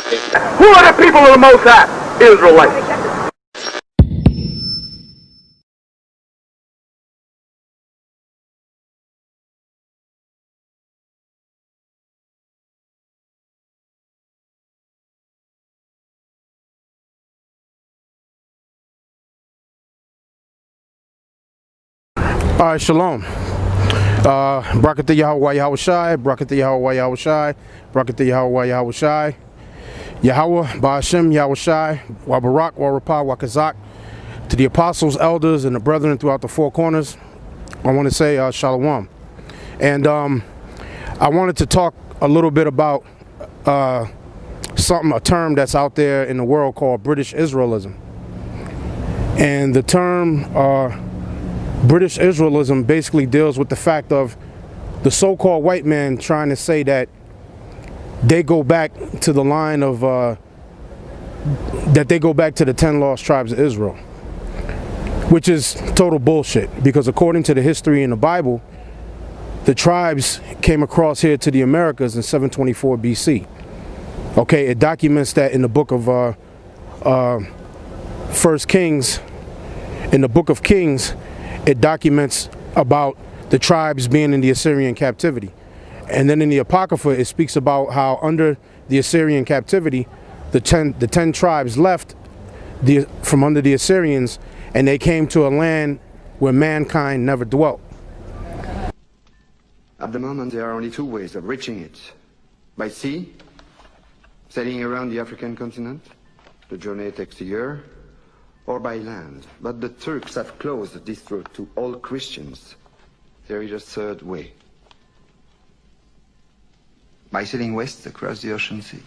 Who are the people of the Most High? Israelites. All right, shalom. Bracket the Yahawah Yahawashi, bracket the Yahawah Yahawashi, bracket the Yahawah Yahawashi, Yahawah, BAHASHEM, Yahawashi, Wa Barak, Wa Rapah, Wa Kazak, to the apostles, elders, and the brethren throughout the four corners, I want to say shalom. And I wanted to talk a little bit about a term that's out there in the world called British Israelism. And the term British Israelism basically deals with the fact of the so-called white man trying to say that they go back to the line of that they go back to the 10 lost tribes of Israel, which is total bullshit, because according to the history in the Bible, the tribes came across here to the Americas in 724 BC. Okay, it documents that in the book of First Kings, in the book of Kings, it documents about the tribes being in the Assyrian captivity. And then in the Apocrypha, it speaks about how under the Assyrian captivity, the 10 tribes left from under the Assyrians, and they came to a land where mankind never dwelt. At the moment, there are only two ways of reaching it. By sea, sailing around the African continent. The journey takes a year. Or by land. But the Turks have closed this route to all Christians. There is a third way. By sailing west across the ocean sea.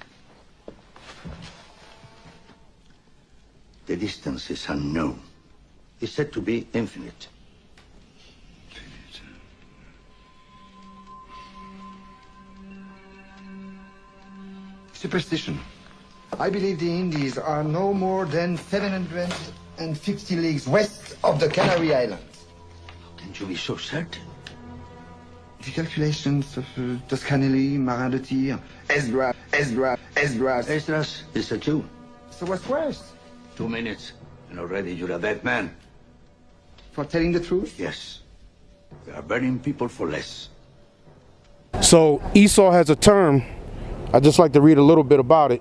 The distance is unknown. It's said to be infinite. Superstition. I believe the Indies are no more than 750 leagues west of the Canary Islands. How can you be so certain? The calculations of Toscanelli, Marin de Tir, Esdras. Esdras is a Jew. So what's worse? 2 minutes, and already you're a dead man. For telling the truth? Yes. We are burning people for less. So Esau has a term. I'd just like to read a little bit about it.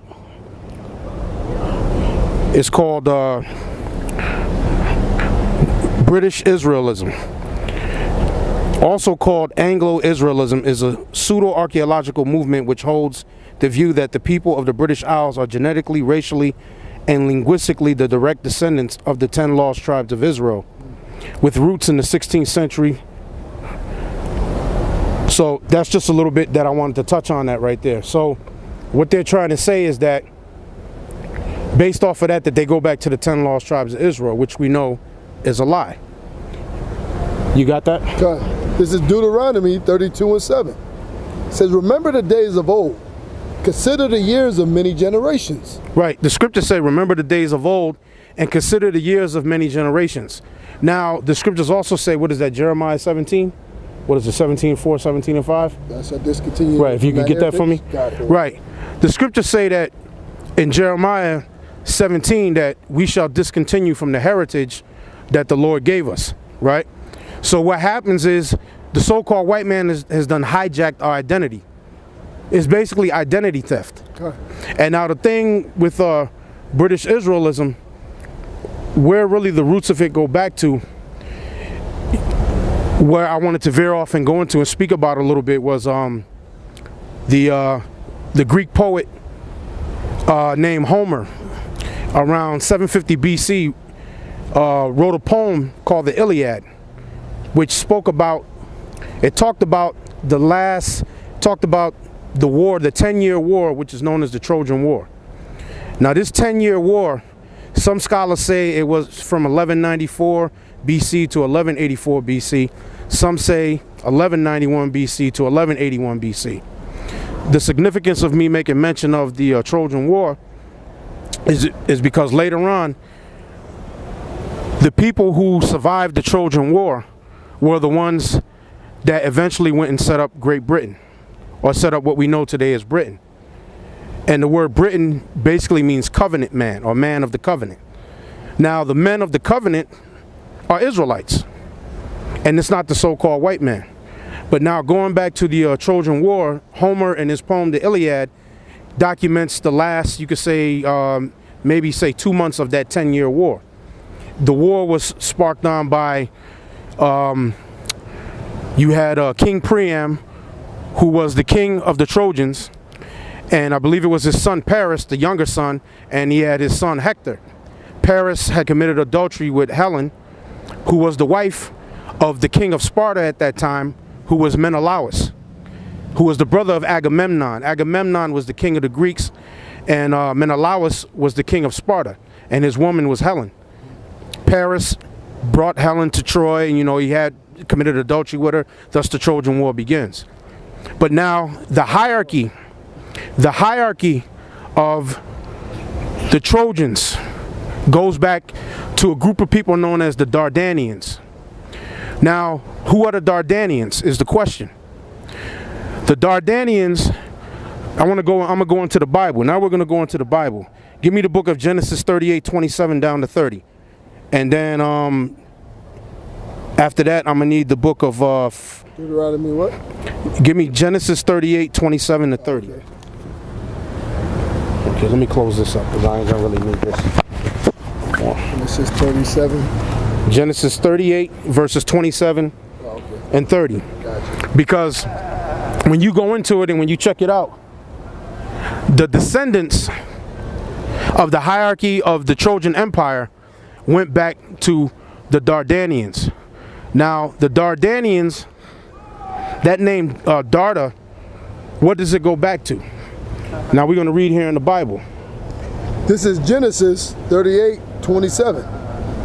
It's called British Israelism. Also called Anglo-Israelism, is a pseudo-archaeological movement which holds the view that the people of the British Isles are genetically, racially, and linguistically the direct descendants of the 10 lost tribes of Israel, with roots in the 16th century. So that's just a little bit that I wanted to touch on that right there. So what they're trying to say is that based off of that they go back to the 10 lost tribes of Israel, which we know is a lie. You got that? This is Deuteronomy 32:7. It says, remember the days of old. Consider the years of many generations. Right. The scriptures say, remember the days of old and consider the years of many generations. Now, the scriptures also say, what is that, Jeremiah 17? What is it, 17:4, 17:5? That's a discontinued. Right. If you could get that for me. Right. The scriptures say that in Jeremiah 17 that we shall discontinue from the heritage that the Lord gave us, right? So what happens is the so-called white man has done hijacked our identity. It's basically identity theft. And now the thing with British Israelism, where really the roots of it go back to, where I wanted to veer off and go into and speak about a little bit, was the Greek poet named Homer, around 750 BC, wrote a poem called the Iliad, which spoke about, it talked about the war, the 10-year war, which is known as the Trojan War. Now this 10-year war, some scholars say it was from 1194 BC to 1184 BC. Some say 1191 BC to 1181 BC. The significance of me making mention of the Trojan War is because later on, the people who survived the Trojan War were the ones that eventually went and set up Great Britain, or set up what we know today as Britain. And the word Britain basically means covenant man or man of the covenant. Now, the men of the covenant are Israelites. And it's not the so-called white man. But now going back to the Trojan War, Homer in his poem, the Iliad, documents the last, you could say, maybe say 2 months of that 10-year war. The war was sparked on by, you had King Priam, who was the king of the Trojans, and I believe it was his son Paris, the younger son, and he had his son Hector. Paris had committed adultery with Helen, who was the wife of the king of Sparta at that time, who was Menelaus, who was the brother of Agamemnon. Agamemnon was the king of the Greeks, and Menelaus was the king of Sparta, and his woman was Helen. Paris brought Helen to Troy, and he had committed adultery with her, thus the Trojan War begins. But now the hierarchy of the Trojans goes back to a group of people known as the Dardanians. Now, who are the Dardanians is the question. The Dardanians, I'm gonna go into the Bible. Now we're gonna go into the Bible. Give me the book of Genesis 38:27 down to 30. And then after that, I'm gonna need the book of Deuteronomy what? Give me Genesis 38:27 to 30. Okay, let me close this up because I ain't gonna really need this. Genesis 37. Genesis 38 verses 27 and 30. Gotcha. Because when you go into it and when you check it out, the descendants of the hierarchy of the Trojan Empire went back to the Dardanians. Now, the Dardanians, that name Darda, what does it go back to? Now we're going to read here in the Bible. This is Genesis 38:27.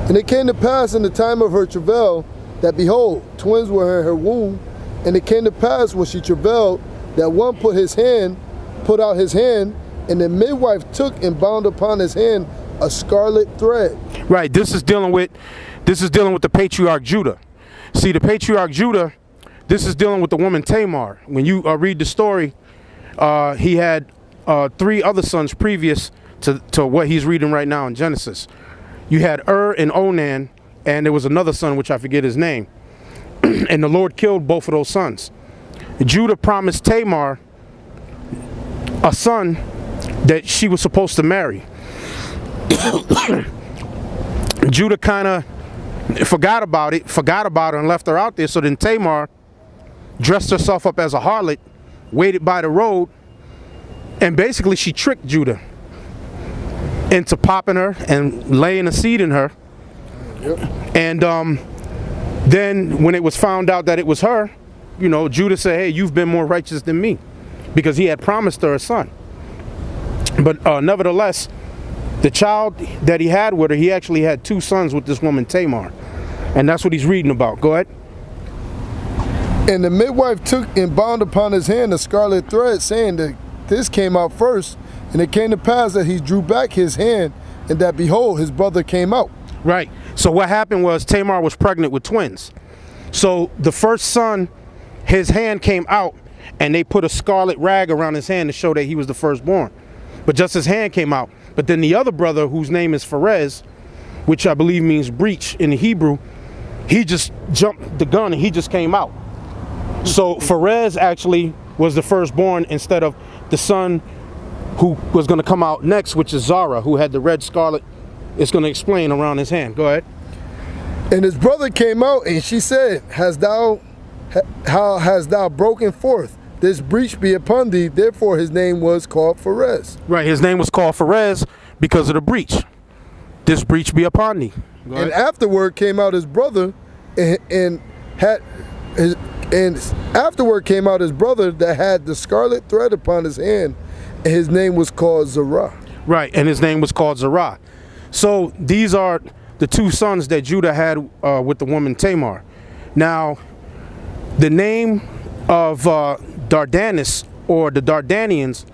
And it came to pass in the time of her travail that, behold, twins were in her womb. And it came to pass when she travailed that one put out his hand, and the midwife took and bound upon his hand a scarlet thread. Right. This is dealing with the patriarch Judah. See, the patriarch Judah, this is dealing with the woman Tamar. When you read the story, he had 3 other sons previous to what he's reading right now in Genesis. You had and Onan, and there was another son which I forget his name. And the Lord killed both of those sons. Judah promised Tamar a son that she was supposed to marry. Judah kind of forgot about her and left her out there. So then Tamar dressed herself up as a harlot, waited by the road, and basically she tricked Judah into popping her and laying a seed in her. Yep. And then when it was found out that it was her, Judah said, hey, you've been more righteous than me, because he had promised her a son. But nevertheless, the child that he had with her, he actually had 2 sons with this woman Tamar. And that's what he's reading about. Go ahead. And the midwife took and bound upon his hand a scarlet thread, saying that this came out first. And it came to pass that he drew back his hand, and that, behold, his brother came out. Right. So what happened was Tamar was pregnant with twins. So the first son, his hand came out, and they put a scarlet rag around his hand to show that he was the firstborn. But just his hand came out. But then the other brother, whose name is Pharez, which I believe means breach in the Hebrew, he just jumped the gun and he just came out. So Pharez actually was the firstborn instead of the son who was going to come out next, which is Zara, who had the red scarlet. It's going to explain around his hand. Go ahead. And his brother came out, and she said, how hast thou broken forth? This breach be upon thee. Therefore his name was called Pharez. Right, his name was called Pharez because of the breach. This breach be upon thee. And afterward came out his brother, and afterward came out his brother that had the scarlet thread upon his hand, and his name was called Zerah. Right, and his name was called Zerah. So these are the 2 sons that Judah had with the woman Tamar. Now, the name of Dardanus, or the Dardanians,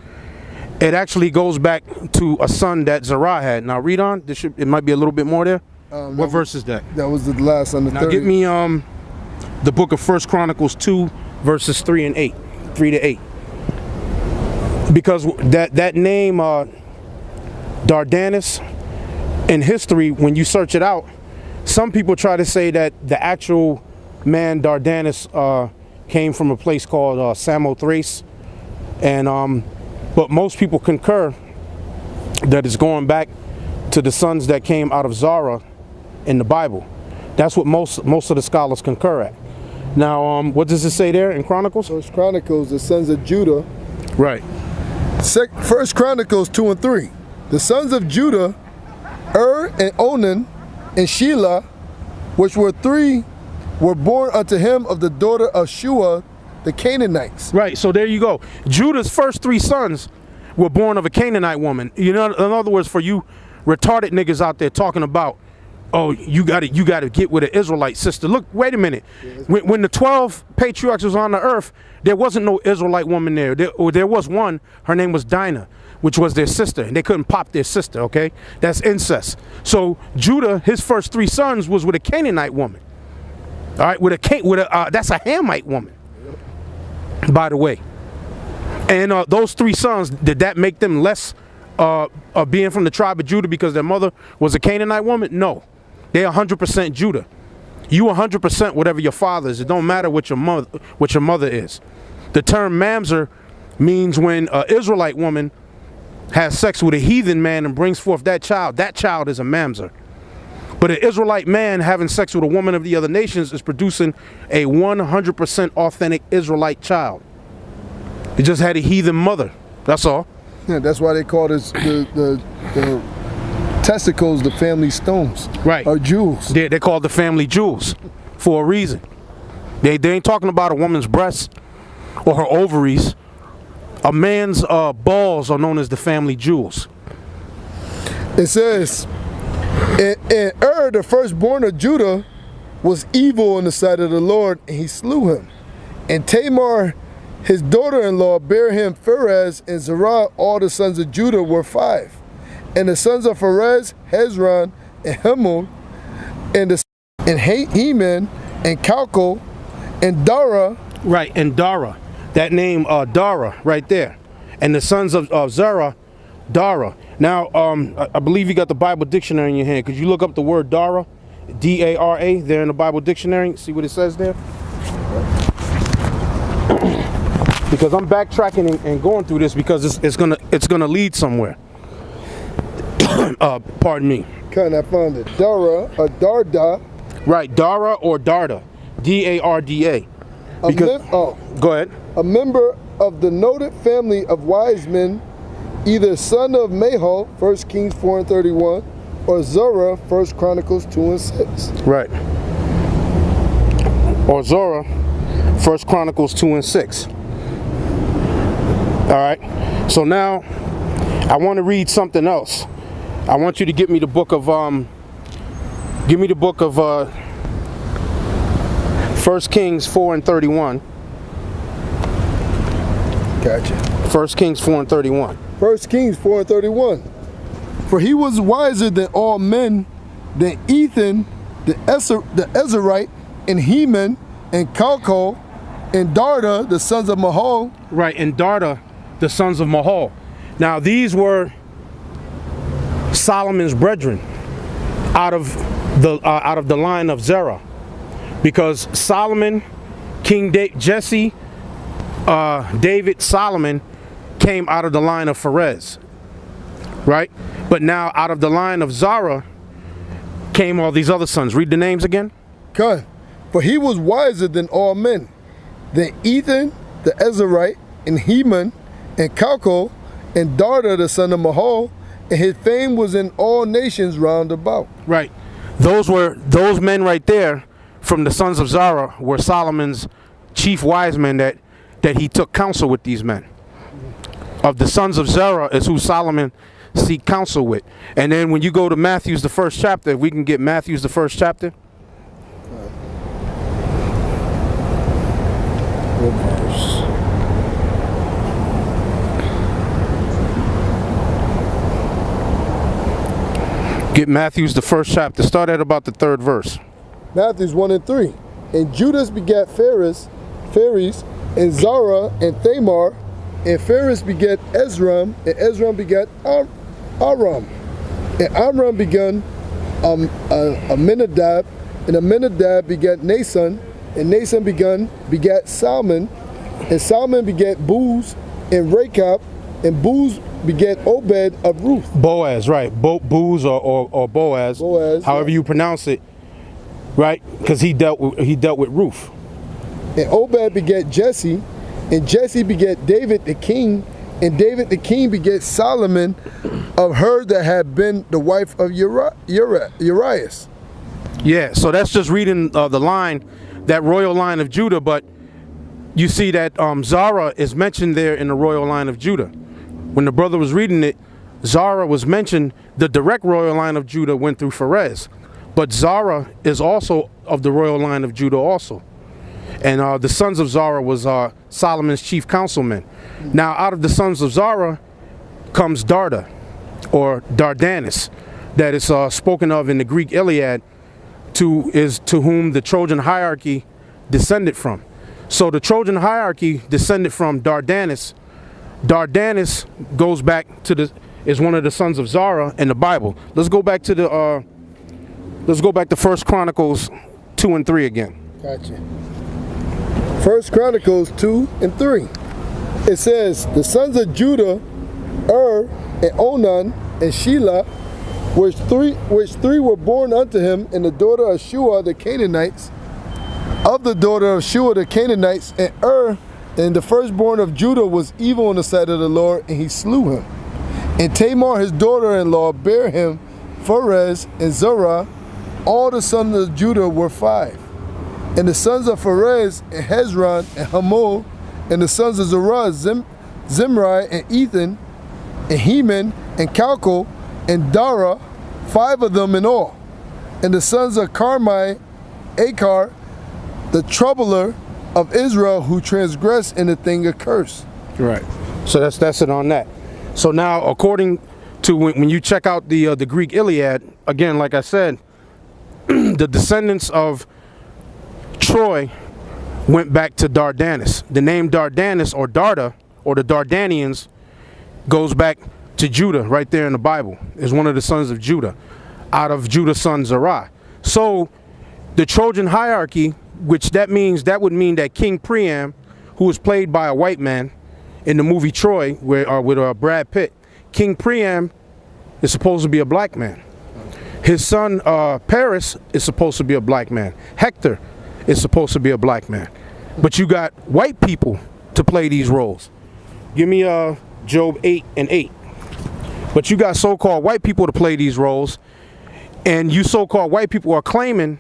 it actually goes back to a son that Zerah had. Now read on. It might be a little bit more there. What verse is that? That was the last on the 30. Now give me the book of 1 Chronicles 2 verses 3 to 8. because that name Dardanus in history, when you search it out, some people try to say that the actual man Dardanus came from a place called Samothrace, and but most people concur that it's going back to the sons that came out of Zara in the Bible. That's what most of the scholars concur at. Now, what does it say there in Chronicles? First Chronicles, the sons of Judah. Right. First Chronicles 2 and 3. The sons of Judah, and Onan and Shelah, which were three, were born unto him of the daughter of Shua, the Canaanites. Right, so there you go. Judah's first three sons were born of a Canaanite woman. You know, in other words, for you retarded niggas out there talking about, oh, you gotta get with an Israelite sister. Look, wait a minute. When the 12 patriarchs was on the earth, there wasn't no Israelite woman there. There was one. Her name was Dinah, which was their sister, and they couldn't pop their sister. Okay, that's incest. So Judah, his first three sons was with a Canaanite woman. All right, that's a Hamite woman, by the way. And those three sons, did that make them less being from the tribe of Judah because their mother was a Canaanite woman? No. They're 100% Judah. You 100% whatever your father is. It don't matter what your mother is. The term mamzer means when an Israelite woman has sex with a heathen man and brings forth that child is a mamzer. But an Israelite man having sex with a woman of the other nations is producing a 100% authentic Israelite child. It just had a heathen mother. That's all. Yeah, that's why they call this the testicles the family stones. Right. Or jewels. They're called the family jewels for a reason. They ain't talking about a woman's breasts or her ovaries. A man's balls are known as the family jewels. It says, and the firstborn of Judah, was evil in the sight of the Lord, and he slew him. And Tamar, his daughter-in-law, bare him Pharez and Zerah. All the sons of Judah were 5. And the sons of Pharez, Hezron, and Hamul, and Heman, and Calcol, and Dara. Right, and Dara. That name, Dara, right there. And the sons of Zerah, Dara. Now, I believe you got the Bible dictionary in your hand. Could you look up the word Dara? D-A-R-A, there in the Bible dictionary. See what it says there? Because I'm backtracking and going through this because it's gonna lead somewhere. Pardon me. Kind of found it. Dara, or Darda. Right, Dara or Darda. D-A-R-D-A. Because, go ahead. A member of the noted family of wise men, either son of Mahol, 1 Kings 4 and 31, or Zorah, 1 Chronicles 2 and 6. Right. Or Zorah, 1 Chronicles 2 and 6. All right. So now I want to read something else. I want you to give me the book of 1 Kings 4 and 31. Gotcha. 1 Kings 4 and 31. 1 Kings 4 and 31. For he was wiser than all men, than Ethan, the Ezrahite, and Heman, and Calcol, and Darda, the sons of Mahol. Right, and Darda, the sons of Mahol. Now these were Solomon's brethren out of the line of Zerah, because Solomon, King Jesse, David, Solomon came out of the line of Pharez, right? But now out of the line of Zara came all these other sons. Read the names again. Okay. For he was wiser than all men, than Ethan, the Ezrahite, and Heman, and Calcol, and Darda, the son of Mahol, and his fame was in all nations round about. Right. Those men right there from the sons of Zara were Solomon's chief wise men that he took counsel with these men. Of the sons of Zara is who Solomon seek counsel with. And then when you go to Matthew's the 1st chapter, if we can get Matthew's the 1st chapter. Get Matthew's the 1st chapter. Start at about the 3rd verse. Matthew's 1 and 3. And Judas begat Phares, and Zara, and Thamar, And Phares begat Ezram, and Ezram begat Aram. And Amram began Aminadab, and Aminadab begat Nason, and Nason begat Salmon, and Salmon begat Booz and Rechab, and Booz begat Obed of Ruth. Boaz, right? Booz or Boaz, however you pronounce it, right? Because he dealt with Ruth. And Obed begat Jesse, and Jesse begat David the king, and David the king begat Solomon of her that had been the wife of Urias. Yeah, so that's just reading the line, that royal line of Judah, but you see that Zara is mentioned there in the royal line of Judah. When the brother was reading it, Zara was mentioned. The direct royal line of Judah went through Phares, but Zara is also of the royal line of Judah also. And the sons of Zara was Solomon's chief councilman. Now, out of the sons of Zara comes Darda, or Dardanus, that is spoken of in the Greek Iliad, to whom the Trojan hierarchy descended from. So the Trojan hierarchy descended from Dardanus. Dardanus goes back to is one of the sons of Zara in the Bible. Let's go back to the 1 Chronicles 2 and 3 again. Gotcha. 1 Chronicles 2 and 3. It says, the sons of Judah, and Onan, and Shelah, which three were born unto him, and the daughter of Shua the Canaanites, of the daughter of Shua the Canaanites, and and the firstborn of Judah was evil in the sight of the Lord, and he slew him. And Tamar his daughter-in-law bare him Phares and Zerah. All the sons of Judah were 5. And the sons of Phares, and Hezron, and Hamul, and the sons of Zerah, Zimri, and Ethan, and Heman, and Calcol, and Dara, 5 of them in all. And the sons of Carmi, Achar, the troubler of Israel, who transgressed in the thing accursed. Right. So that's it on that. So now, according to when you check out the Greek Iliad, again, like I said, the descendants of Troy went back to Dardanus. The name Dardanus, or Darda, or the Dardanians, goes back to Judah right there in the Bible. Is one of the sons of Judah, out of Judah's son Zerah. So the Trojan hierarchy, which that would mean that King Priam, who was played by a white man in the movie Troy with Brad Pitt, King Priam is supposed to be a black man. His son Paris is supposed to be a black man. Hector is supposed to be a black man. But you got white people to play these roles. Give me Job 8 and 8. But you got so-called white people to play these roles, and you so-called white people are claiming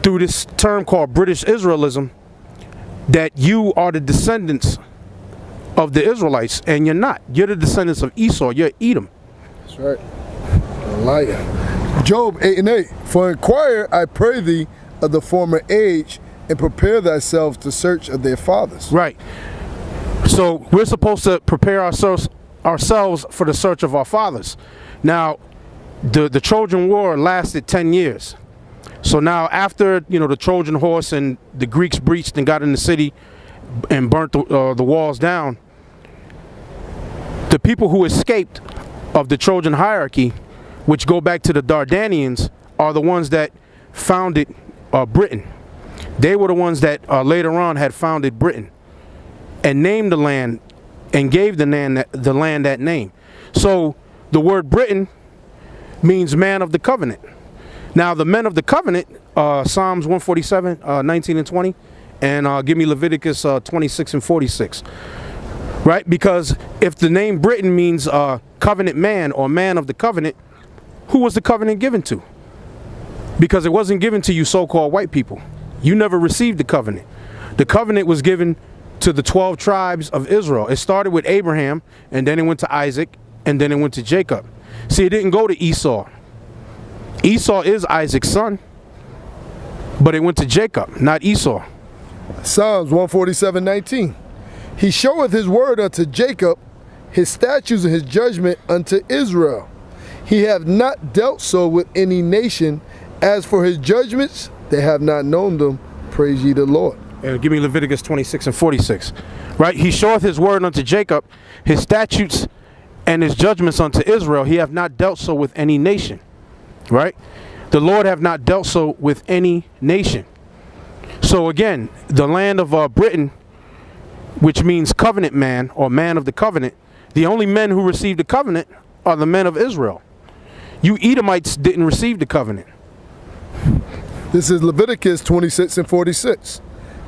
through this term called British Israelism that you are the descendants of the Israelites, and you're not. You're the descendants of Esau. You're Edom. That's right. Liar. Job 8 and 8. For inquire, I pray thee, of the former age, and prepare thyself to search of their fathers. Right. So we're supposed to prepare ourselves for the search of our fathers. Now, the Trojan War lasted 10 years. So now, after the Trojan horse and the Greeks breached and got in the city and burnt the walls down, the people who escaped of the Trojan hierarchy, which go back to the Dardanians, are the ones that founded Britain. They were the ones that later on had founded Britain and named the land and gave the land that name. So the word Britain means man of the covenant. Now the men of the covenant, Psalms 147, 19 and 20, and give me Leviticus 26 and 46. Right? Because if the name Britain means covenant man or man of the covenant, who was the covenant given to? Because it wasn't given to you so-called white people. You never received the covenant. The covenant was given to the 12 tribes of Israel. It started with Abraham, and then it went to Isaac, and then it went to Jacob. See, it didn't go to Esau. Esau is Isaac's son, but it went to Jacob, not Esau. Psalms 147:19. He showeth his word unto Jacob, his statutes and his judgment unto Israel. He hath not dealt so with any nation. As for his judgments, they have not known them. Praise ye the Lord. Give me Leviticus 26 and 46. Right? He showeth his word unto Jacob, his statutes and his judgments unto Israel. He hath not dealt so with any nation. Right? The Lord have not dealt so with any nation. So again, the land of Britain, which means covenant man or man of the covenant, the only men who received the covenant are the men of Israel. You Edomites didn't receive the covenant. This is Leviticus 26 and 46.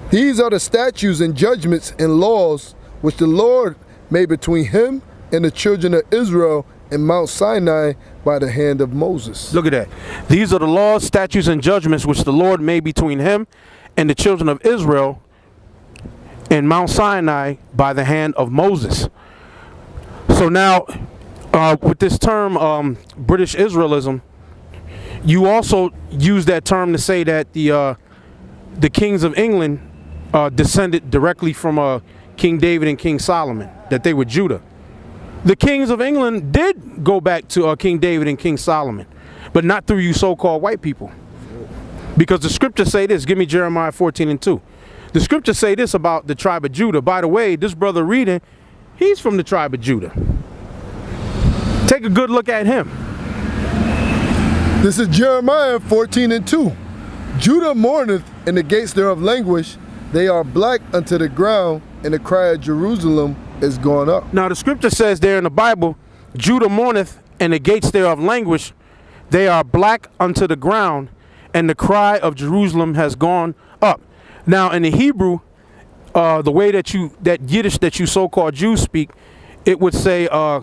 These are the statutes and judgments and laws which the Lord made between him and the children of Israel in Mount Sinai by the hand of Moses. Look at that. These are the laws, statutes, and judgments which the Lord made between him and the children of Israel in Mount Sinai by the hand of Moses. So now, with this term, British Israelism, you also use that term to say that the kings of England descended directly from King David and King Solomon, that they were Judah. The kings of England did go back to King David and King Solomon, but not through you so-called white people. Because the scriptures say this. Give me Jeremiah 14 and 2. The scriptures say this about the tribe of Judah. By the way, this brother reading, he's from the tribe of Judah. Take a good look at him. This is Jeremiah 14 and 2. Judah mourneth, and the gates thereof languish. They are black unto the ground, and the cry of Jerusalem is gone up. Now the scripture says there in the Bible, Judah mourneth, and the gates thereof languish. They are black unto the ground, and the cry of Jerusalem has gone up. Now in the Hebrew, the way that Yiddish that you so-called Jews speak, it would say Kodadu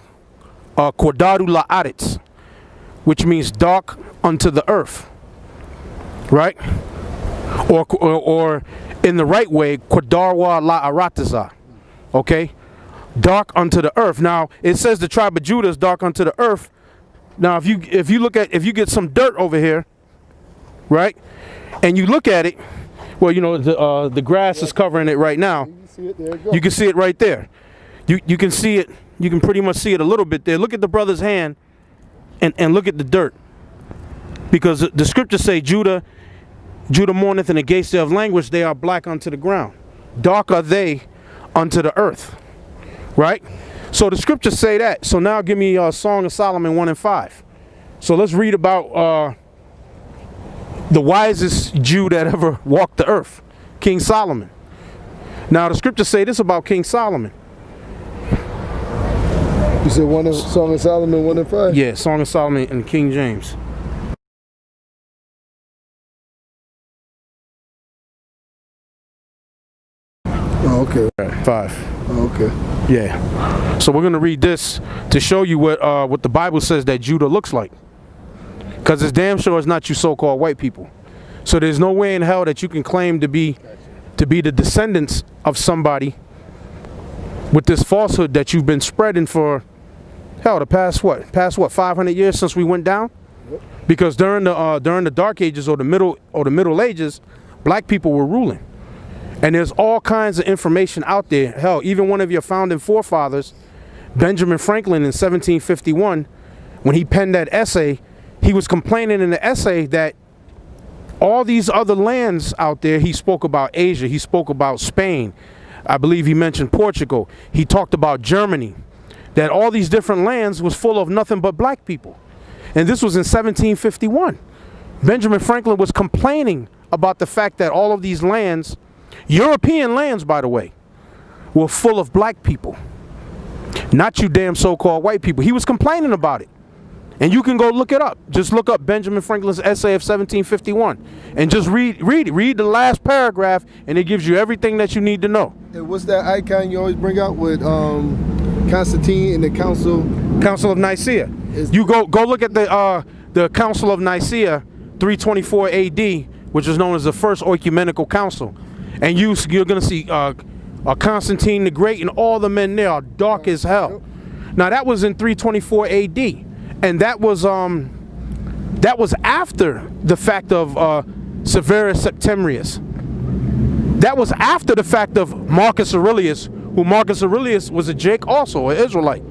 la'aretz, which means dark unto the earth, right? Or in the right way, Kodarwa la'arataza, okay? Dark unto the earth. Now it says the tribe of Judah is dark unto the earth. Now if you get some dirt over here, right, and you look at it, well, you know, the grass is covering it right now. You can see it right there. You can see it. You can pretty much see it a little bit there. Look at the brother's hand and look at the dirt. Because the scriptures say Judah mourneth, and the gates thereof languish. They are black unto the ground. Dark are they unto the earth. Right? So the scriptures say that. So now give me Song of Solomon 1 and 5. So let's read about the wisest Jew that ever walked the earth, King Solomon. Now the scriptures say this about King Solomon. You said Song of Solomon 1 and 5? Yeah, Song of Solomon and King James. Oh, okay. 5. Oh, okay. Yeah. So we're going to read this to show you what the Bible says that Judah looks like. Because it's damn sure it's not you so-called white people. So there's no way in hell that you can claim to be the descendants of somebody with this falsehood that you've been spreading for, hell, the past what 500 years since we went down. Because during the Dark Ages or the Middle Ages, black people were ruling. And there's all kinds of information out there. Hell, even one of your founding forefathers, Benjamin Franklin, in 1751, when he penned that essay, he was complaining in the essay that all these other lands out there, he spoke about Asia, he spoke about Spain, I believe he mentioned Portugal, he talked about Germany, that all these different lands was full of nothing but black people. And this was in 1751. Benjamin Franklin was complaining about the fact that all of these lands, European lands by the way, were full of black people. Not you damn so-called white people. He was complaining about it. And you can go look it up. Just look up Benjamin Franklin's essay of 1751 and just read the last paragraph, and it gives you everything that you need to know. And what's that icon you always bring out with Constantine and the Council of Nicaea? You go look at the Council of Nicaea, 324 AD, which is known as the First Ecumenical Council, and you're going to see Constantine the Great and all the men there are dark as hell. Now that was in 324 AD. And that was after the fact of Severus Septimius. That was after the fact of Marcus Aurelius, who Marcus Aurelius was a Jake also, an Israelite.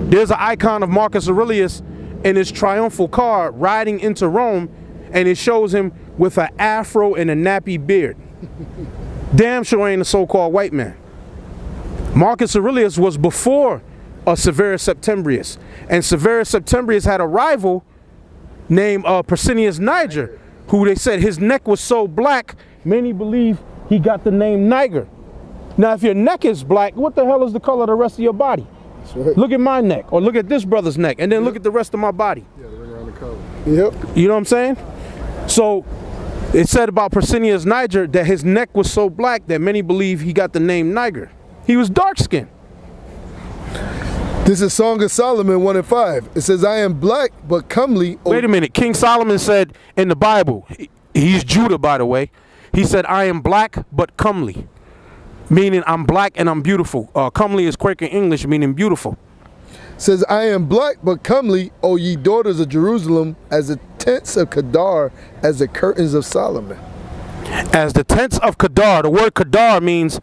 There's an icon of Marcus Aurelius in his triumphal car riding into Rome, and it shows him with an afro and a nappy beard. damn sure ain't a so-called white man. Marcus Aurelius was before Severus Septembrius, and Severus Septembrius had a rival named Persinius Niger, who they said his neck was so black, many believe he got the name Niger. Now, if your neck is black, what the hell is the color of the rest of your body? Right. Look at my neck, or look at this brother's neck, and then look at the rest of my body. Yeah, the ring around the collar. Yep. You know what I'm saying? So it said about Persinius Niger that his neck was so black that many believe he got the name Niger. He was dark skinned. This is Song of Solomon 1 and 5. It says, I am black but comely. Wait a minute. King Solomon said in the Bible, he's Judah, by the way. He said, I am black but comely, meaning I'm black and I'm beautiful. Comely is Quaker English, meaning beautiful. Says, I am black but comely, O ye daughters of Jerusalem, as the tents of Kedar, as the curtains of Solomon. As the tents of Kedar. The word Kedar means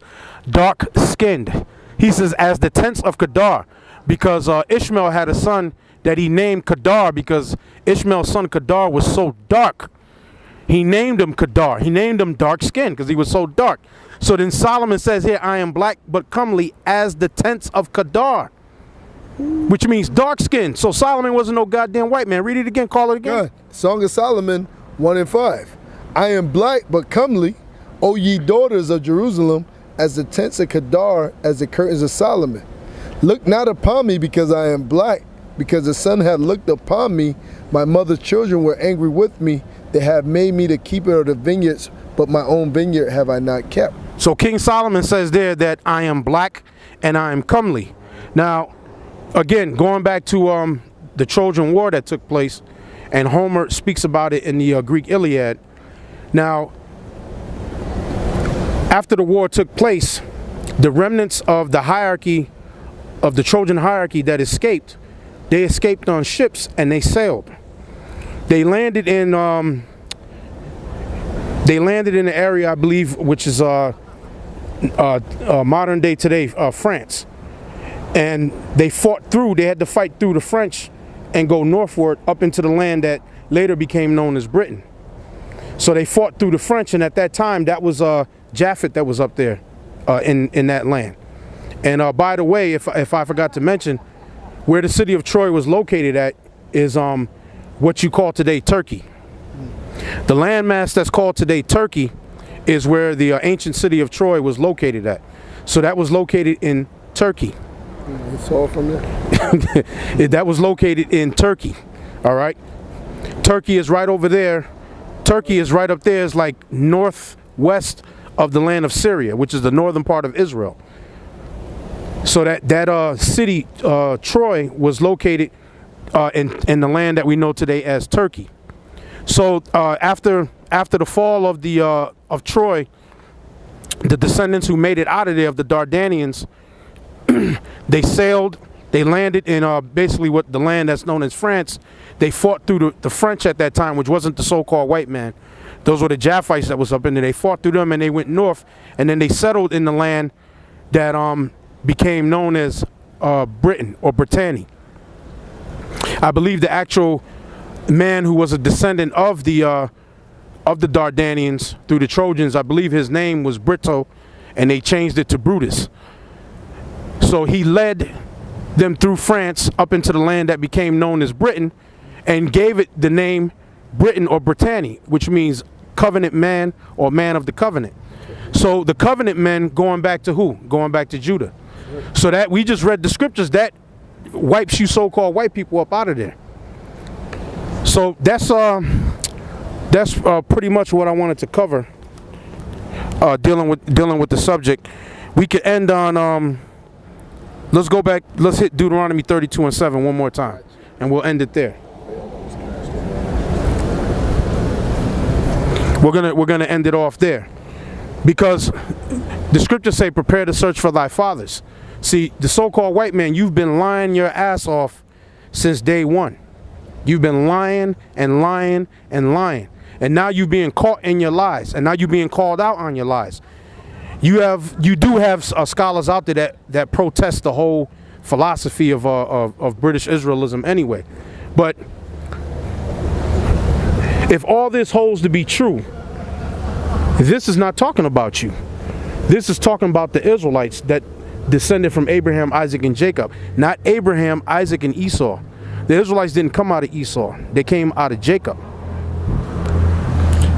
dark skinned. He says, as the tents of Kedar, because Ishmael had a son that he named Kedar because Ishmael's son Kedar was so dark. He named him Kedar. He named him dark skinned because he was so dark. So then Solomon says here, I am black but comely as the tents of Kedar, which means dark skinned. So Solomon wasn't no goddamn white man. Read it again. Call it again. God, Song of Solomon 1 and 5. I am black but comely, O ye daughters of Jerusalem, as the tents of Kedar, as the curtains of Solomon. Look not upon me because I am black, because the sun had looked upon me. My mother's children were angry with me. They have made me the keeper of the vineyards, but my own vineyard have I not kept. So King Solomon says there that I am black and I am comely. Now, again, going back to the Trojan War that took place, and Homer speaks about it in the Greek Iliad. Now, after the war took place, the remnants of the hierarchy, of the Trojan hierarchy that escaped, they escaped on ships and they sailed. They landed in the area, I believe, which is modern day today, France. And they fought through, they had to fight through the French and go northward up into the land that later became known as Britain. So they fought through the French, and at that time, that was Japhet that was up there in that land. And by the way, if I forgot to mention, where the city of Troy was located at is what you call today Turkey. The landmass that's called today Turkey is where the ancient city of Troy was located at. So that was located in Turkey. It's all from there. That was located in Turkey. All right. Turkey is right over there. Turkey is right up there. It's like northwest of the land of Syria, which is the northern part of Israel. So that city, Troy, was located in the land that we know today as Turkey. So after the fall of Troy, the descendants who made it out of there, of the Dardanians, they sailed, they landed in basically what the land that's known as France. They fought through the French at that time, which wasn't the so-called white man. Those were the Japhites that was up in there. They fought through them and they went north, and then they settled in the land that became known as Britain or Britannia. I believe the actual man who was a descendant of the Dardanians through the Trojans, I believe his name was Brito, and they changed it to Brutus. So he led them through France up into the land that became known as Britain, and gave it the name Britain or Britannia, which means covenant man or man of the covenant. So the covenant men going back to who? Going back to Judah. So that we just read the scriptures that wipes you so-called white people up out of there. So that's pretty much what I wanted to cover, dealing with the subject. We could end on let's go back, let's hit Deuteronomy 32:7 one more time, and we'll end it there. We're gonna end it off there, because the scriptures say, prepare to search for thy fathers. See, the so-called white man, you've been lying your ass off since day one. You've been lying and lying and lying. And now you're being caught in your lies. And now you're being called out on your lies. You do have scholars out there that protest the whole philosophy of British Israelism anyway. But if all this holds to be true, this is not talking about you. This is talking about the Israelites that descended from Abraham, Isaac, and Jacob, not Abraham, Isaac, and Esau. The Israelites didn't come out of Esau. They came out of Jacob.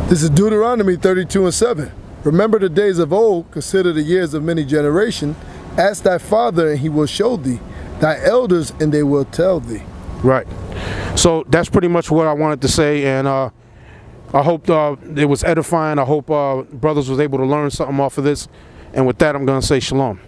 This is Deuteronomy 32:7. Remember the days of old, consider the years of many generations. Ask thy father, and he will show thee, thy elders, and they will tell thee. Right. So that's pretty much what I wanted to say, and I hope it was edifying. I hope brothers was able to learn something off of this. And with that, I'm going to say shalom.